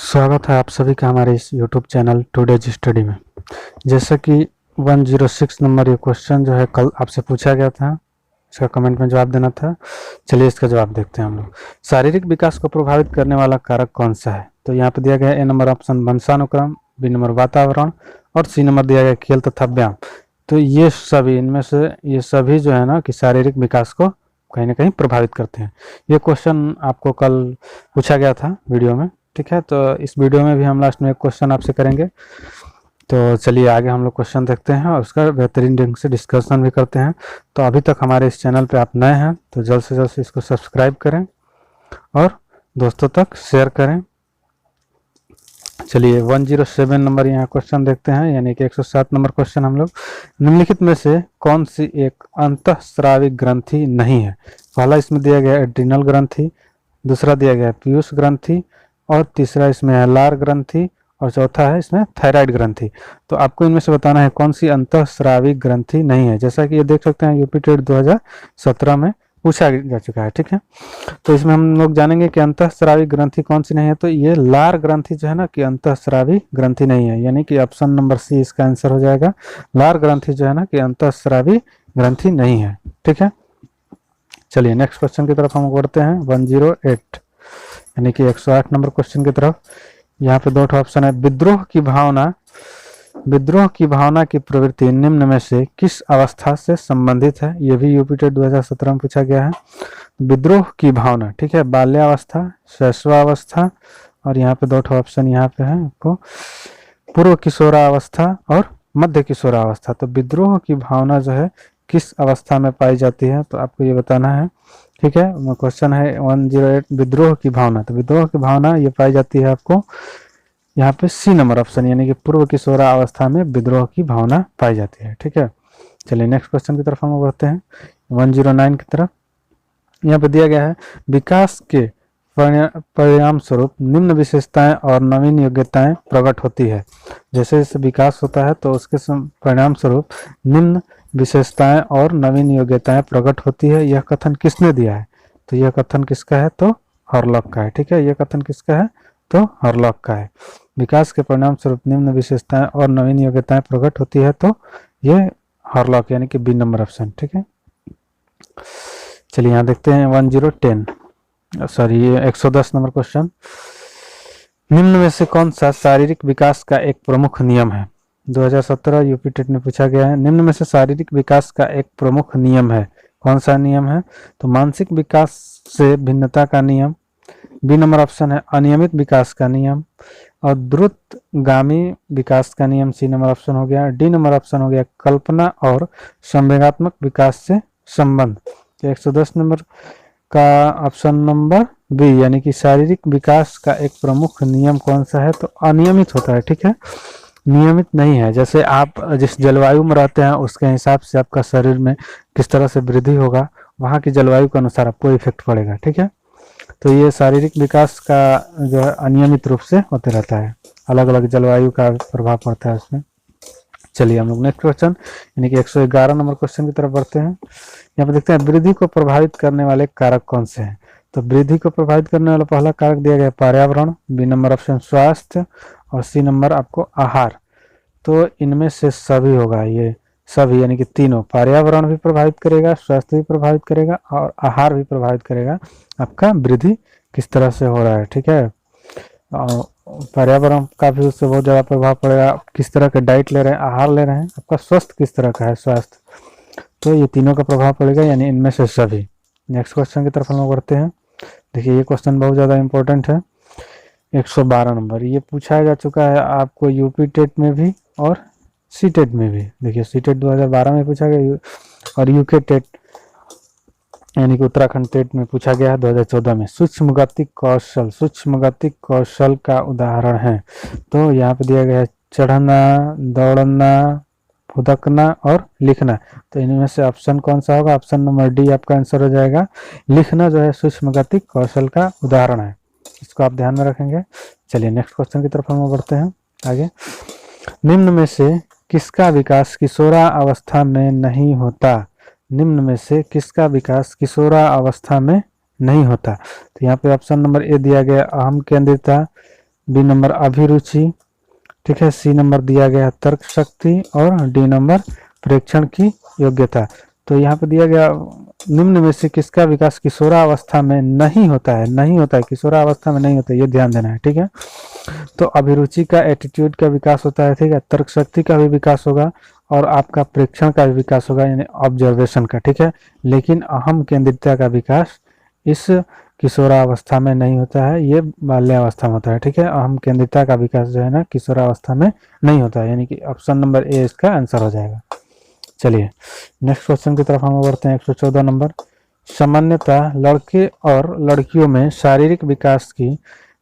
स्वागत है आप सभी का हमारे इस YouTube चैनल टुडेज स्टडी में। जैसा कि 106 नंबर ये क्वेश्चन जो है कल आपसे पूछा गया था, इसका कमेंट में जवाब देना था। चलिए इसका जवाब देखते हैं हम लोग। शारीरिक विकास को प्रभावित करने वाला कारक कौन सा है? तो यहाँ पे दिया गया है ए नंबर ऑप्शन वंशानुक्रम, बी नंबर वातावरण और सी नंबर दिया गया खेल तथा व्यायाम। तो ये सभी इनमें से ये सभी जो है ना कि शारीरिक विकास को कहीं ना कहीं प्रभावित करते हैं। ये क्वेश्चन आपको कल पूछा गया था वीडियो में, ठीक है। तो इस वीडियो में भी हम लास्ट में एक क्वेश्चन आपसे करेंगे। तो चलिए आगे हम लोग क्वेश्चन देखते हैं और उसका बेहतरीन ढंग से डिस्कशन भी करते हैं। तो अभी तक हमारे इस चैनल पे आप नए हैं तो जल्द से जल्द इसको सब्सक्राइब करें और दोस्तों तक शेयर करें। चलिए 107 नंबर यहाँ क्वेश्चन देखते हैं, यानी कि 107 नंबर क्वेश्चन हम लोग। निम्नलिखित में से कौन सी एक अंतःस्रावी ग्रंथि नहीं है? पहला इसमें दिया गया एड्रिनल ग्रंथि, दूसरा दिया गया पीयूष ग्रंथि और तीसरा इसमें है लार ग्रंथि और चौथा है इसमें थायराइड ग्रंथि। तो आपको इनमें से बताना है कौन सी अंतःस्रावी ग्रंथि नहीं है। जैसा कि ये देख सकते हैं यूपी टेट 2017 में पूछा जा चुका है, ठीक है। तो इसमें हम लोग जानेंगे कि अंतःस्रावी ग्रंथि कौन सी नहीं है। तो ये लार ग्रंथि जो है ना कि अंतःस्रावी ग्रंथि नहीं है, यानी कि ऑप्शन नंबर सी इसका आंसर हो जाएगा। लार ग्रंथि जो है ना कि अंतःस्रावी ग्रंथि नहीं है, ठीक है। चलिए नेक्स्ट क्वेश्चन की तरफ हम बढ़ते हैं 108, यानी कि 108 नंबर क्वेश्चन की तरफ। यहाँ पे दो ऑप्शन है। विद्रोह की भावना की प्रवृत्ति निम्न में से किस अवस्था से संबंधित है? ये भी यूपी टेट 2017 में पूछा गया है। विद्रोह की भावना, ठीक है, बाल्यावस्था, शैशवावस्था और यहाँ पे दो ऑप्शन यहाँ पे है आपको, पूर्व किशोरावस्था और मध्य किशोरावस्था। तो विद्रोह की भावना जो है किस अवस्था में पाई जाती है, तो आपको ये बताना है, ठीक है। क्वेश्चन है 108 विद्रोह की भावना। तो विद्रोह की भावना ये पाई जाती है आपको यहाँ पे सी नंबर ऑप्शन, यानी कि पूर्व किशोरावस्था में विद्रोह की भावना पाई जाती है, ठीक है। चलिए नेक्स्ट क्वेश्चन की तरफ हम बढ़ते हैं 109 की तरफ। यहाँ पे दिया गया है विकास के परिणाम स्वरूप निम्न विशेषताएं और नवीन योग्यताएं प्रकट होती है। जैसे जैसे विकास होता है तो उसके परिणाम स्वरूप निम्न विशेषताएं और नवीन योग्यताएं प्रकट होती है। यह कथन किसने दिया है? तो यह कथन किसका है? तो हॉरलॉक का है, ठीक है। यह कथन किसका है? तो हॉरलॉक का है। विकास के परिणाम स्वरूप निम्न विशेषताएं और नवीन योग्यताएं प्रकट होती है, तो यह हॉरलॉक यानी कि बी नंबर ऑप्शन, ठीक है। चलिए यहाँ देखते हैं 110 नंबर क्वेश्चन। निम्न में से कौन सा शारीरिक विकास का एक प्रमुख नियम है? 2017 यूपी टेट में पूछा गया है। निम्न में से शारीरिक विकास का एक प्रमुख नियम है, कौन सा नियम है? तो मानसिक विकास से भिन्नता का नियम, बी नंबर ऑप्शन है अनियमित विकास का नियम और द्रुतगामी विकास का नियम, सी नंबर ऑप्शन हो गया। डी नंबर ऑप्शन हो गया कल्पना और संवेगात्मक विकास से संबंध। 110 नंबर का ऑप्शन नंबर बी, यानी कि शारीरिक विकास का एक प्रमुख नियम कौन सा है? तो अनियमित होता है, ठीक है, नियमित नहीं है। जैसे आप जिस जलवायु में रहते हैं उसके हिसाब से आपका शरीर में किस तरह से वृद्धि होगा, वहाँ की जलवायु के अनुसार आपको इफेक्ट पड़ेगा, ठीक है। तो ये शारीरिक विकास का जो है अनियमित रूप से होते रहता है, अलग अलग जलवायु का प्रभाव पड़ता है उसमें। चलिए हम लोग नेक्स्ट क्वेश्चन यानी कि 111 नंबर क्वेश्चन की तरफ बढ़ते हैं। यहाँ पर देखते हैं वृद्धि को प्रभावित करने वाले कारक कौन से हैं? तो वृद्धि को प्रभावित करने वाला पहला कारक दिया गया पर्यावरण, बी नंबर ऑप्शन स्वास्थ्य और सी नंबर आपको आहार। तो इनमें से सभी होगा, ये सभी यानी कि तीनों, पर्यावरण भी प्रभावित करेगा, स्वास्थ्य भी प्रभावित करेगा और आहार भी प्रभावित करेगा आपका वृद्धि किस तरह से हो रहा है, ठीक है। पर्यावरण का भी उससे बहुत ज़्यादा प्रभाव पड़ेगा, किस तरह का डाइट ले रहे हैं, आहार ले रहे हैं, आपका स्वास्थ्य किस तरह का है, स्वास्थ्य, तो ये तीनों का प्रभाव पड़ेगा, यानी इनमें से सभी। नेक्स्ट क्वेश्चन की तरफ हम लोग बढ़ते हैं। देखिए ये क्वेश्चन बहुत ज़्यादा इंपॉर्टेंट है, 112 नंबर। ये पूछा जा चुका है आपको यूपी टेट में भी और सी टेट में भी। देखिए सी टेट 2012 में पूछा गया और यूके टेट यानी कि उत्तराखंड टेट में पूछा गया है 2014 में। सूक्ष्म गतिक कौशल का उदाहरण है। तो यहाँ पे दिया गया है चढ़ना, दौड़ना, फुदकना और लिखना। तो इनमें से ऑप्शन कौन सा होगा? ऑप्शन नंबर डी आपका आंसर हो जाएगा। लिखना जो है सूक्ष्म गतिक कौशल का उदाहरण है, इसको आप ध्यान में रखेंगे। चलिए नेक्स्ट क्वेश्चन की तरफ हम बढ़ते हैं आगे। निम्न में से किसका विकास किशोरावस्था में नहीं होता? निम्न में से किसका विकास किशोरावस्था में नहीं होता? तो यहाँ पे ऑप्शन नंबर ए दिया गया अहम केंद्रिता, बी नंबर अभिरुचि, ठीक है। सी नंबर दिया गया है तर्क शक्ति और डी नंबर प्रेक्षण की योग्यता। तो यहाँ पे दिया गया निम्न में से किसका विकास किशोरावस्था में नहीं होता है, नहीं होता है, किशोरावस्था में नहीं होता है, ये ध्यान देना है, ठीक है। तो अभिरुचि का, एटीट्यूड का विकास होता है, ठीक है। तर्क शक्ति का भी विकास होगा और आपका प्रेक्षण का भी विकास होगा, यानी ऑब्जर्वेशन का, ठीक है। लेकिन अहम केंद्रितता का विकास इस किशोरावस्था में नहीं होता है, ये बाल्यावस्था में होता है, ठीक है। अहम केंद्रितता का विकास जो है ना किशोरावस्था में नहीं होता है, यानी कि ऑप्शन नंबर ए इसका आंसर हो जाएगा। चलिए नेक्स्ट क्वेश्चन की तरफ हम बढ़ते हैं। 114 नंबर, सामान्यतः लड़के और लड़कियों में शारीरिक विकास की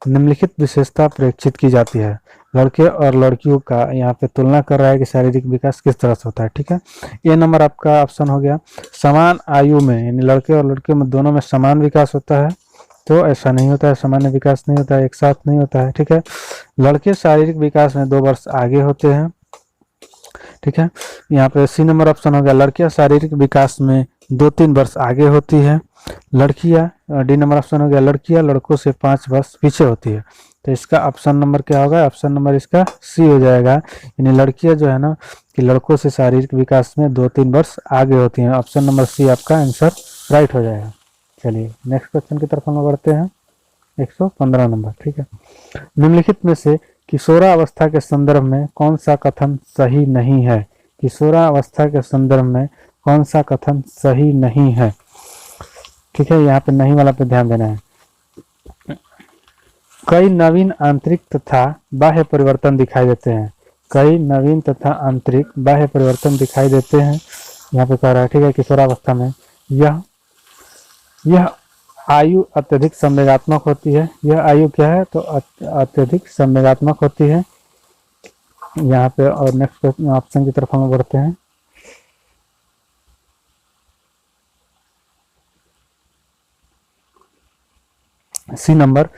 निम्नलिखित विशेषता प्रेक्षित की जाती है। लड़के और लड़कियों का यहाँ पे तुलना कर रहा है कि शारीरिक विकास किस तरह से होता है, ठीक है। ए नंबर आपका ऑप्शन हो गया। समान आयु में, यानी लड़के और लड़कियों में दोनों में समान विकास होता है, तो ऐसा नहीं होता है, सामान्य विकास नहीं होता है, एक साथ नहीं होता है, ठीक है। लड़के शारीरिक विकास में 2 वर्ष आगे होते हैं, ठीक है। यहाँ पे सी नंबर ऑप्शन हो गया। लड़कियां शारीरिक विकास में 2-3 वर्ष आगे होती है। लड़कियां, डी नंबर ऑप्शन हो गया। लड़कियां लड़कों से 5 वर्ष पीछे होती है। तो इसका ऑप्शन नंबर क्या होगा, ऑप्शन नंबर इसका सी हो जाएगा, यानी लड़कियां जो है ना कि लड़कों से शारीरिक विकास में 2-3 वर्ष आगे होती हैं। ऑप्शन नंबर सी आपका आंसर राइट हो जाएगा। चलिए नेक्स्ट क्वेश्चन की तरफ हम बढ़ते हैं। 115 नंबर, ठीक है। निम्नलिखित में से किशोरावस्था के संदर्भ में कौन सा कथन सही नहीं है। किशोरावस्था के संदर्भ में कौन सा कथन सही नहीं है, ठीक है। यहाँ पे नहीं वाला पे ध्यान देना है। कई नवीन आंतरिक तथा बाह्य परिवर्तन दिखाई देते हैं। कई नवीन तथा आंतरिक बाह्य परिवर्तन दिखाई देते हैं, यहाँ पे कह रहा है, ठीक है। किशोरावस्था में यह आयु अत्यधिक संवेगात्मक होती है। यह आयु क्या है, तो अत्यधिक संवेगात्मक होती है यहाँ पे। और नेक्स्ट ऑप्शन की तरफ हम बढ़ते हैं। सी नंबर,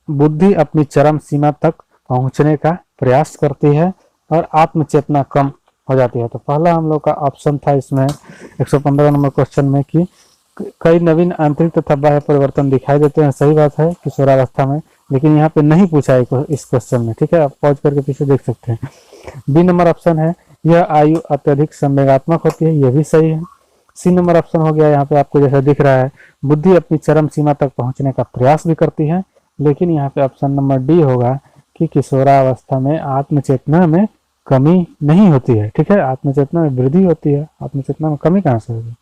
बुद्धि अपनी चरम सीमा तक पहुंचने का प्रयास करती है और आत्मचेतना कम हो जाती है। तो पहला हम लोग का ऑप्शन था इसमें 115 नंबर क्वेश्चन में कि कई नवीन आंतरिक तथा बाह्य परिवर्तन दिखाई देते हैं, सही बात है किशोरावस्था में, लेकिन यहाँ पे नहीं पूछा है इस क्वेश्चन में, ठीक है। आप पॉज करके पीछे देख सकते हैं। बी नंबर ऑप्शन है यह आयु अत्यधिक संवेगात्मक होती है, यह भी सही है। सी नंबर ऑप्शन हो गया, यहाँ पे आपको जैसा दिख रहा है, बुद्धि अपनी चरम सीमा तक पहुंचने का प्रयास भी करती है, लेकिन यहाँ पे ऑप्शन नंबर डी होगा कि किशोरावस्था में आत्मचेतना में कमी नहीं होती है, ठीक है। आत्मचेतना में वृद्धि होती है, आत्मचेतना में कमी कहाँ से होगी।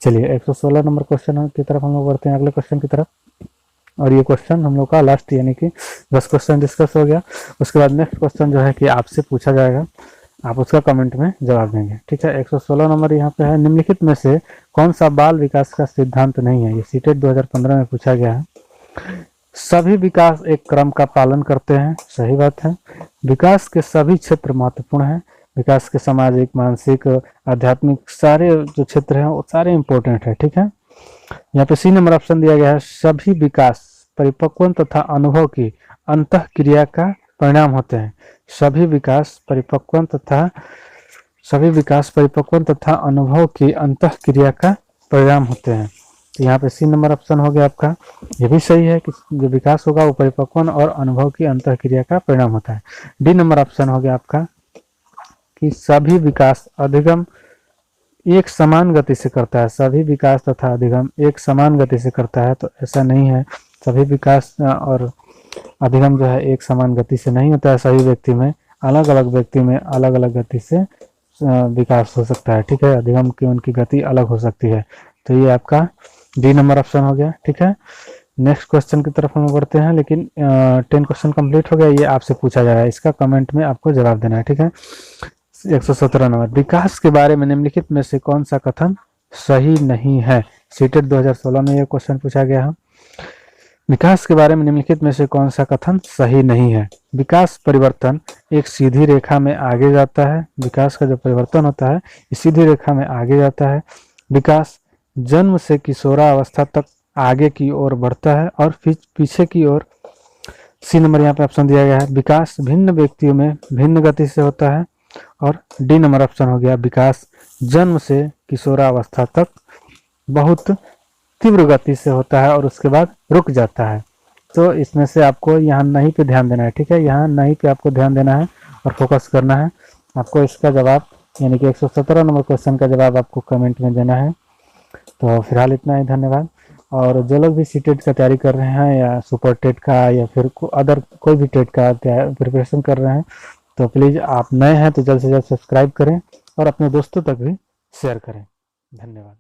चलिए 116 नंबर क्वेश्चन की तरफ हम लोग बढ़ते हैं, अगले क्वेश्चन की तरफ। और ये क्वेश्चन हम लोग का लास्ट, यानी कि 10 क्वेश्चन डिस्कस हो गया। उसके बाद नेक्स्ट क्वेश्चन जो है कि आपसे पूछा जाएगा, आप उसका कमेंट में जवाब देंगे, ठीक है। 116 नंबर यहाँ पे है, निम्नलिखित में से कौन सा बाल विकास का सिद्धांत नहीं है। ये सीटेट 2015 में पूछा गया है। सभी विकास एक क्रम का पालन करते हैं, सही बात है। विकास के सभी क्षेत्र महत्वपूर्ण हैं। विकास के सामाजिक, मानसिक, आध्यात्मिक सारे जो क्षेत्र हैं वो सारे इंपॉर्टेंट है, ठीक है। यहाँ पे सी नंबर ऑप्शन दिया गया है। सभी विकास परिपक्व तथा अनुभव की अंतः क्रिया का परिणाम होते हैं। सभी विकास परिपक्व तथा अनुभव की अंतः क्रिया का परिणाम होते हैं। तो यहाँ पे सी नंबर ऑप्शन हो गया आपका, ये भी सही है कि जो विकास होगा वो परिपक्व और अनुभव की अंतः क्रिया का परिणाम होता है। डी नंबर ऑप्शन हो गया आपका कि सभी विकास अधिगम एक समान गति से करता है। सभी विकास तथा अधिगम एक समान गति से करता है, तो ऐसा नहीं है। सभी विकास और अधिगम जो है एक समान गति से नहीं होता है। सभी व्यक्ति में, अलग अलग व्यक्ति में अलग अलग गति से विकास हो सकता है, ठीक है। अधिगम की उनकी गति अलग हो सकती है। तो ये आपका डी नंबर ऑप्शन हो गया, ठीक है। नेक्स्ट क्वेश्चन की तरफ हम बढ़ते हैं, लेकिन 10 क्वेश्चन कंप्लीट हो गया, ये आपसे पूछा जा रहा है, इसका कमेंट में आपको जवाब देना है, ठीक है। 117 नंबर, विकास के बारे में निम्नलिखित में से कौन सा कथन सही नहीं है। सीटेट 2016 में यह क्वेश्चन पूछा गया है। विकास के बारे में निम्नलिखित में से कौन सा कथन सही नहीं है। विकास परिवर्तन एक सीधी रेखा में आगे जाता है। विकास का जो परिवर्तन होता है इस सीधी रेखा में आगे जाता है। विकास जन्म से किशोरावस्था तक आगे की ओर बढ़ता है और फिर पीछे की ओर। सी नंबर यहाँ पे ऑप्शन दिया गया है। विकास भिन्न व्यक्तियों में भिन्न गति से होता है। और डी नंबर ऑप्शन हो गया, विकास जन्म से किशोरावस्था तक बहुत तीव्र गति से होता है और उसके बाद रुक जाता है। तो इसमें से आपको यहाँ नहीं पे ध्यान देना है, ठीक है, यहाँ नहीं पे आपको ध्यान देना है और फोकस करना है। आपको इसका जवाब यानी कि 117 नंबर क्वेश्चन का जवाब आपको कमेंट में देना है। तो फिलहाल इतना ही, धन्यवाद। और जो लोग भी सीटेट का तैयारी कर रहे हैं या सुपर टेट का या फिर अदर कोई भी टेट का प्रिपरेशन कर रहे हैं, तो प्लीज़ आप नए हैं तो जल्द से जल्द सब्सक्राइब करें और अपने दोस्तों तक भी शेयर करें। धन्यवाद।